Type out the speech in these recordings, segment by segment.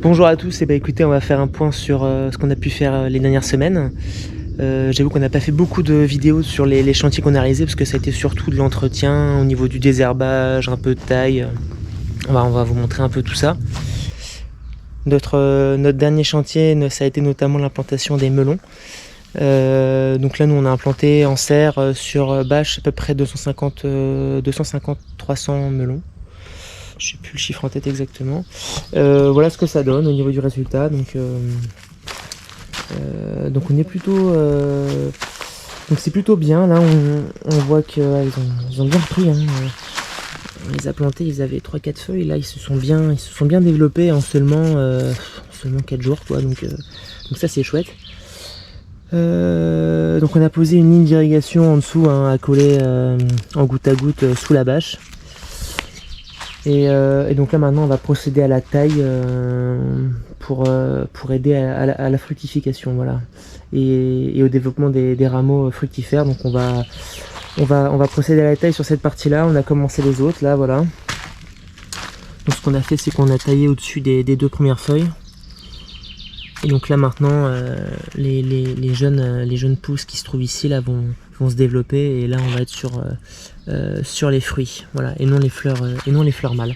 Bonjour à tous, et écoutez, on va faire un point sur ce qu'on a pu faire les dernières semaines. J'avoue qu'on n'a pas fait beaucoup de vidéos sur les chantiers qu'on a réalisés parce que ça a été surtout de l'entretien au niveau du désherbage, un peu de taille. On va vous montrer un peu tout ça. Notre dernier chantier, ça a été notamment l'implantation des melons. Donc là, nous on a implanté en serre sur bâche à peu près 250-300 melons. Je sais plus le chiffre en tête exactement. Voilà ce que ça donne au niveau du résultat. Donc on est plutôt, donc c'est plutôt bien. Là on voit qu'ils ont bien repris. Hein. On les a plantés, ils avaient 3-4 feuilles. Là ils se sont bien développés en seulement 4 jours quoi. Donc ça c'est chouette. Donc on a posé une ligne d'irrigation en dessous hein, à coller en goutte à goutte sous la bâche. Et donc là maintenant on va procéder à la taille pour aider à la fructification, voilà, et au développement des rameaux fructifères. Donc on va procéder à la taille sur cette partie là. On a commencé les autres là, voilà. Donc ce qu'on a fait c'est qu'on a taillé au-dessus des 2 premières feuilles. Et donc là maintenant les jeunes pousses qui se trouvent ici là vont se développer, et là on va être sur les fruits, voilà, et non les fleurs mâles.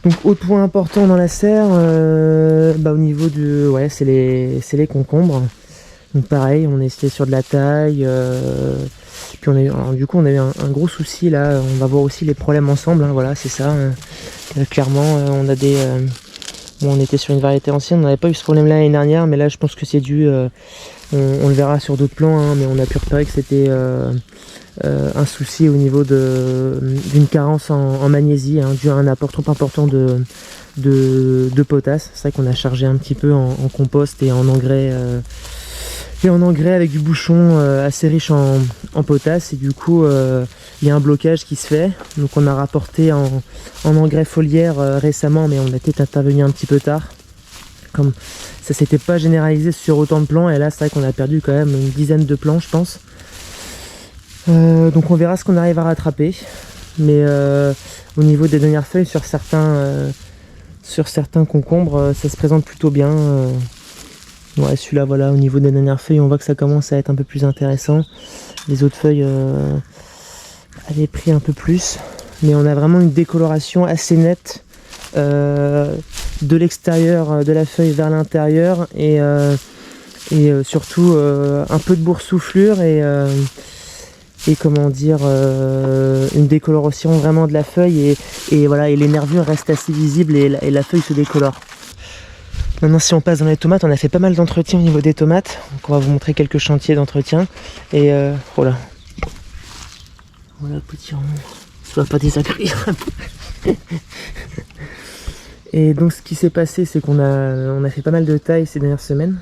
Donc autre point important dans la serre, au niveau du c'est les concombres. Donc pareil, on est resté sur de la taille, puis du coup on a eu un gros souci là. On va voir aussi les problèmes ensemble, hein, voilà, c'est ça. Clairement on a des on était sur une variété ancienne, on n'avait pas eu ce problème là l'année dernière, mais là je pense que c'est dû, on le verra sur d'autres plans, hein, mais on a pu repérer que c'était un souci au niveau d'une carence en magnésie, hein, dû à un apport trop important de potasse. C'est vrai qu'on a chargé un petit peu en compost et en engrais avec du bouchon assez riche en potasse, et du coup il y a un blocage qui se fait. Donc on a rapporté en engrais foliaire récemment, mais on a peut-être intervenu un petit peu tard, comme ça s'était pas généralisé sur autant de plants, et là c'est vrai qu'on a perdu quand même une dizaine de plants je pense. Donc on verra ce qu'on arrive à rattraper, mais au niveau des dernières feuilles sur certains concombres ça se présente plutôt bien. Ouais, celui-là, voilà, au niveau des dernières feuilles, on voit que ça commence à être un peu plus intéressant. Les autres feuilles avaient pris un peu plus, mais on a vraiment une décoloration assez nette de l'extérieur de la feuille vers l'intérieur, et surtout un peu de boursouflure et comment dire, une décoloration vraiment de la feuille, et voilà, et les nervures restent assez visibles, et la feuille se décolore. Maintenant, si on passe dans les tomates, on a fait pas mal d'entretien au niveau des tomates. Donc on va vous montrer quelques chantiers d'entretien. Et voilà. Voilà, petit rond. Sois pas désagréable. Et donc ce qui s'est passé, c'est qu'on a fait pas mal de taille ces dernières semaines.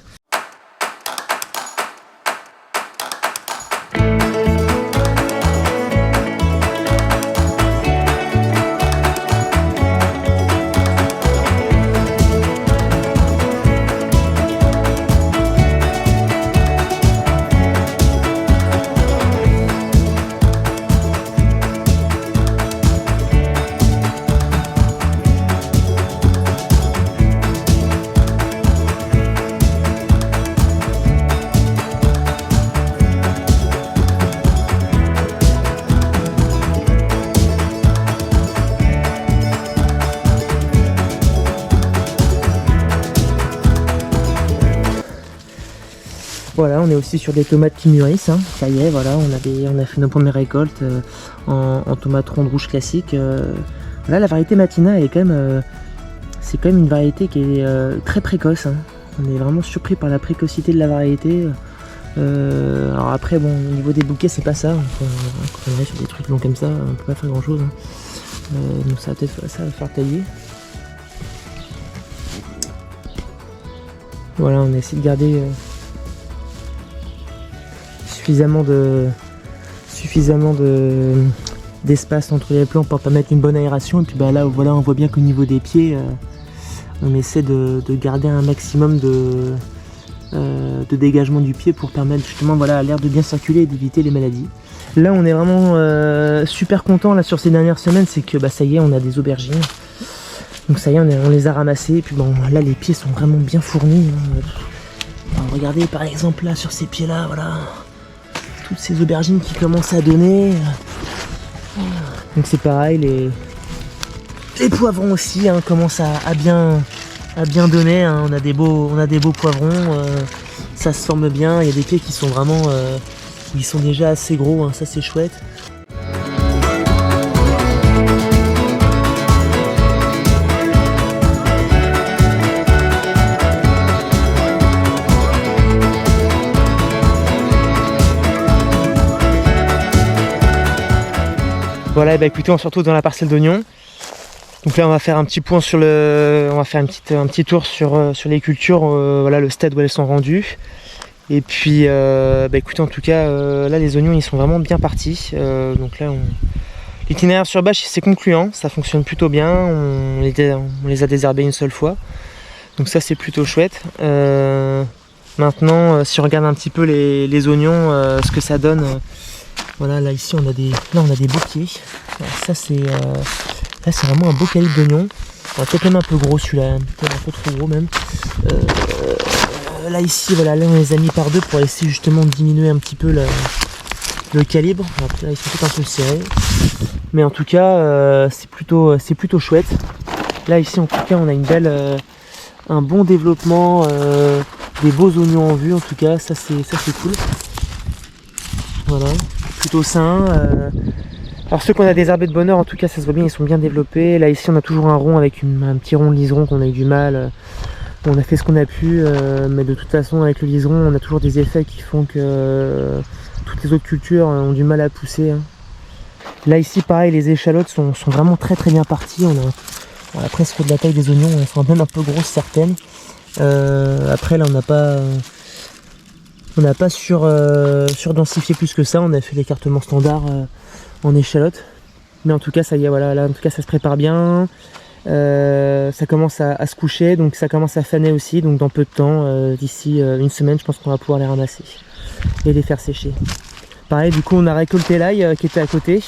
Voilà, on est aussi sur des tomates qui mûrissent, hein. Ça y est, voilà, on a fait nos premières récoltes en tomates rondes rouges classiques. Là, la variété Matina, elle est c'est quand même une variété qui est très précoce, hein. On est vraiment surpris par la précocité de la variété. Alors après, bon, au niveau des bouquets, c'est pas ça. Quand on est sur des trucs longs comme ça, on peut pas faire grand chose, hein. Donc ça va faire tailler. Voilà, on essaie de garder suffisamment d'espace entre les plants pour permettre une bonne aération. Et puis là, voilà, on voit bien qu'au niveau des pieds, on essaie de garder un maximum de dégagement du pied pour permettre justement, voilà, à l'air de bien circuler et d'éviter les maladies. Là on est vraiment super content là sur ces dernières semaines, c'est que ça y est, on a des aubergines. Donc ça y est, on les a ramassés. Et puis bon, là les pieds sont vraiment bien fournis. Alors, regardez par exemple là sur ces pieds là, voilà. Toutes ces aubergines qui commencent à donner. Donc c'est pareil, les poivrons aussi commencent à bien donner. On a des beaux poivrons. Ça se forme bien. Il y a des pieds qui sont vraiment, ils sont déjà assez gros. Ça c'est chouette. Voilà, bah écoutez, on se retrouve dans la parcelle d'oignons. Donc là, on va faire un petit point sur on va faire un petit tour sur les cultures, voilà le stade où elles sont rendues. Et puis, bah écoutez, en tout cas, là les oignons, ils sont vraiment bien partis. Donc là, l'itinéraire sur bâche, c'est concluant, ça fonctionne plutôt bien. On les a désherbés une seule fois. Donc ça, c'est plutôt chouette. Maintenant, si on regarde un petit peu les oignons, ce que ça donne. Voilà, là ici on a des beaux pieds. Alors, ça c'est là c'est vraiment un beau calibre d'oignon. Peut-être même un peu gros celui-là, peut-être un peu trop gros même. Là ici voilà, là on les a mis par deux pour essayer justement de diminuer un petit peu le calibre. Alors, là ils sont peut-être un peu serrés, mais en tout cas c'est plutôt chouette. Là ici en tout cas on a un bon développement, des beaux oignons en vue en tout cas, ça c'est cool. Voilà, plutôt sain. Alors ceux qu'on a désherbés de bonne heure, en tout cas ça se voit bien, ils sont bien développés. Là ici on a toujours un rond avec un petit rond de liseron qu'on a eu du mal. On a fait ce qu'on a pu, mais de toute façon avec le liseron on a toujours des effets qui font que toutes les autres cultures ont du mal à pousser. Là ici pareil, les échalotes sont vraiment très bien parties. On a presque de la taille des oignons, elles sont même un peu grosses certaines. Après là on n'a pas surdensifié plus que ça, on a fait l'écartement standard en échalote. Mais en tout cas ça y est, voilà, là en tout cas ça se prépare bien. Ça commence à se coucher, donc ça commence à faner aussi, donc dans peu de temps, d'ici une semaine je pense qu'on va pouvoir les ramasser et les faire sécher. Pareil, du coup on a récolté l'ail qui était à côté.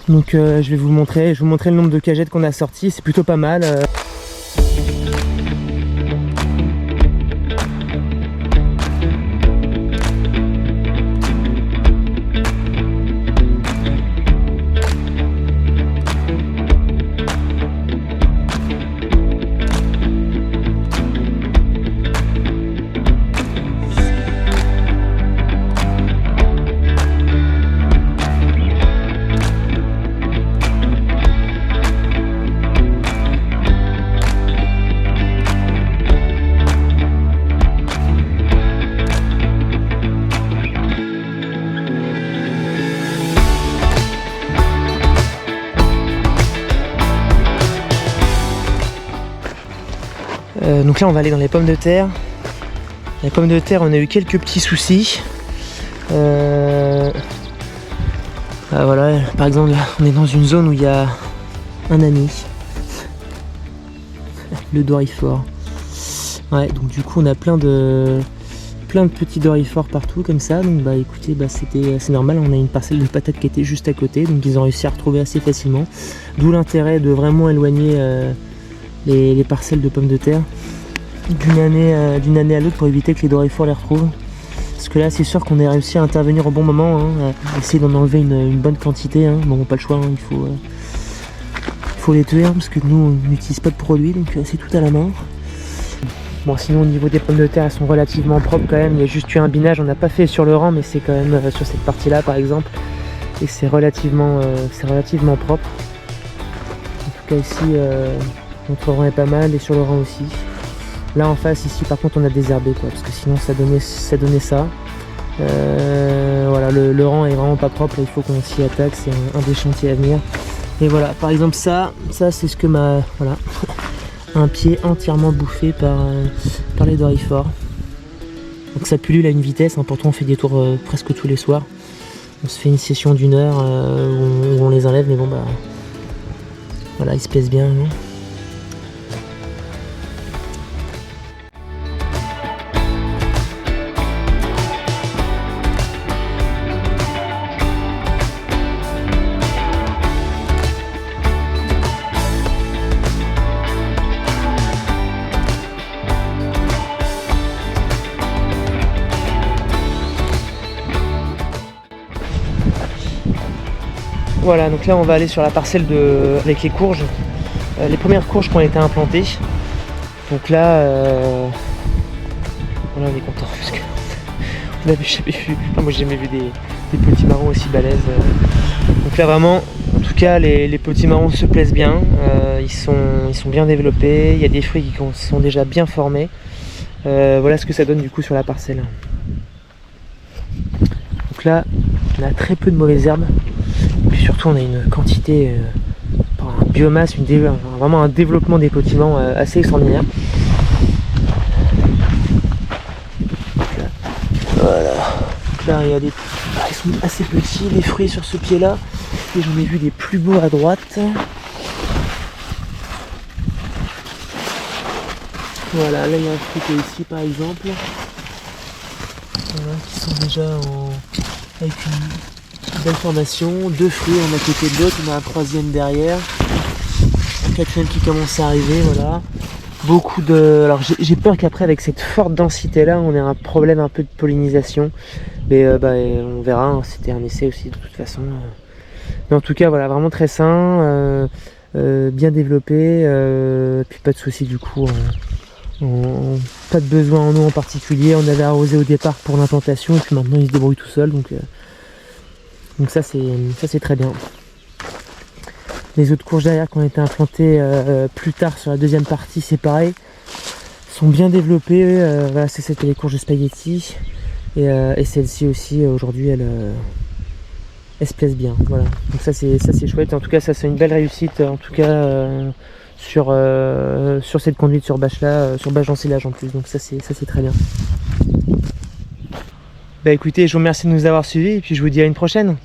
Donc je vais vous montrer le nombre de cagettes qu'on a sorties, c'est plutôt pas mal. Donc là on va aller dans les pommes de terre. Les pommes de terre on a eu quelques petits soucis. Voilà, par exemple là on est dans une zone où il y a un ami. Le doryphore. Ouais, donc du coup on a plein de petits doryphores partout comme ça. Donc bah écoutez, c'est normal, on a une parcelle de patates qui était juste à côté, donc ils ont réussi à retrouver assez facilement. D'où l'intérêt de vraiment éloigner les parcelles de pommes de terre d'une année à l'autre pour éviter que les doryphores les retrouvent. Parce que là c'est sûr qu'on a réussi à intervenir au bon moment, à essayer d'en enlever une bonne quantité. Bon, pas le choix, il faut les tuer parce que nous on n'utilise pas de produits, donc c'est tout à la main. Bon, sinon au niveau des pommes de terre elles sont relativement propres quand même. Il y a juste eu un binage, on n'a pas fait sur le rang, mais c'est quand même sur cette partie là par exemple, et c'est relativement propre. En tout cas ici notre rang est pas mal, et sur le rang aussi. Là en face ici par contre on a désherbé parce que sinon ça donnait ça. Voilà, le rang est vraiment pas propre, là, il faut qu'on s'y attaque, c'est un des chantiers à venir. Et voilà, par exemple ça c'est ce que voilà, un pied entièrement bouffé par les doryphores. Donc ça pullule à une vitesse, pourtant on fait des tours presque tous les soirs. On se fait une session d'1 heure où on les enlève, mais bon bah voilà, ils se pèsent bien. Voilà, donc là on va aller sur la parcelle avec les courges, les premières courges qui ont été implantées. Donc là, voilà, on est content parce que on n'avait jamais vu, enfin, moi j'ai jamais vu des petits marrons aussi balèzes. Donc là vraiment, en tout cas les petits marrons se plaisent bien, ils sont bien développés, il y a des fruits qui sont déjà bien formés. Voilà ce que ça donne du coup sur la parcelle. Donc là, on a très peu de mauvaises herbes, et puis surtout on a une quantité, un biomasse, vraiment un développement des potiments assez extraordinaire. Voilà. Donc là, regardez, ils sont assez petits, les fruits sur ce pied-là. Et j'en ai vu des plus beaux à droite. Voilà, là il y a un fruit qui est ici par exemple. Voilà, qui sont déjà avec une belle formation. 2 fruits, on a côté de l'autre, on a un 3e derrière. Un 4e qui commence à arriver, voilà. Beaucoup de... Alors j'ai peur qu'après avec cette forte densité là on ait un problème un peu de pollinisation, mais on verra, hein. C'était un essai aussi de toute façon, mais en tout cas voilà, vraiment très sain, bien développé, puis pas de soucis du coup, pas de besoin en eau en particulier. On avait arrosé au départ pour l'implantation et puis maintenant il se débrouille tout seul, donc ça c'est très bien. Les autres courges derrière qui ont été implantées plus tard sur la 2e partie, c'est pareil, sont bien développées. Voilà, c'était les courges de spaghetti, et celle-ci aussi aujourd'hui elle se plaise bien. Voilà, donc ça c'est chouette. En tout cas ça c'est une belle réussite, en tout cas sur cette conduite sur bâche là, sur bâche d'ensilage en plus, donc ça c'est très bien. Bah écoutez, je vous remercie de nous avoir suivis et puis je vous dis à une prochaine.